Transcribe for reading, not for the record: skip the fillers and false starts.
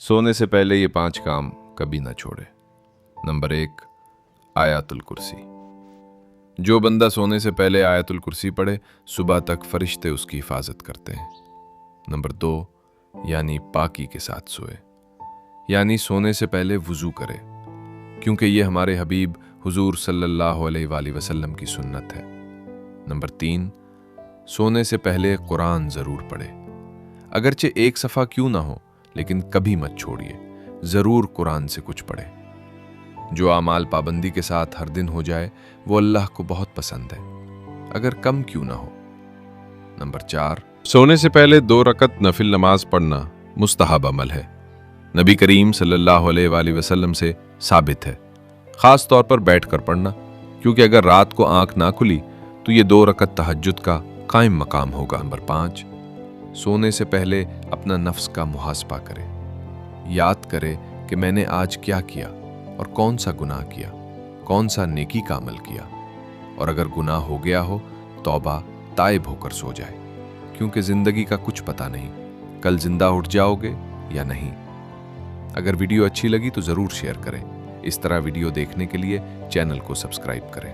सोने से पहले ये 5 काम कभी ना छोड़े। नंबर 1, आयतुल कुर्सी। जो बंदा सोने से पहले आयतुल कुर्सी पढ़े, सुबह तक फरिश्ते उसकी हिफाजत करते हैं। नंबर 2, यानी पाकी के साथ सोए, यानी सोने से पहले वुजू करे, क्योंकि ये हमारे हबीब हुजूर सल्लल्लाहु अलैहि वसल्लम की सुन्नत है। नंबर 3, सोने से पहले कुरान ज़रूर पढ़े। अगरचे एक सफ़ा क्यों ना हो, लेकिन कभी मत छोड़िए, ज़रूर कुरान से कुछ पढ़े। जो आमाल पाबंदी के साथ हर दिन हो जाए, वो अल्लाह को बहुत पसंद है, अगर कम क्यों ना हो। नंबर 4, सोने से पहले 2 रकत नफिल नमाज पढ़ना मुस्तहब अमल है। नबी करीम सल्लल्लाहु अलैहि वसल्लम से साबित है, ख़ास तौर पर बैठकर पढ़ना, क्योंकि अगर रात को आंख ना खुली तो ये 2 रकत तहज्जुद का कायम मकाम होगा। नंबर 5, सोने से पहले अपना नफ्स का मुहासबा करे, याद करे कि मैंने आज क्या किया और कौन सा गुनाह किया, कौन सा नेकी का अमल किया, और अगर गुनाह हो गया हो तौबा ताइब होकर सो जाए, क्योंकि ज़िंदगी का कुछ पता नहीं, कल जिंदा उठ जाओगे या नहीं। अगर वीडियो अच्छी लगी तो ज़रूर शेयर करें। इस तरह वीडियो देखने के लिए चैनल को सब्सक्राइब करें।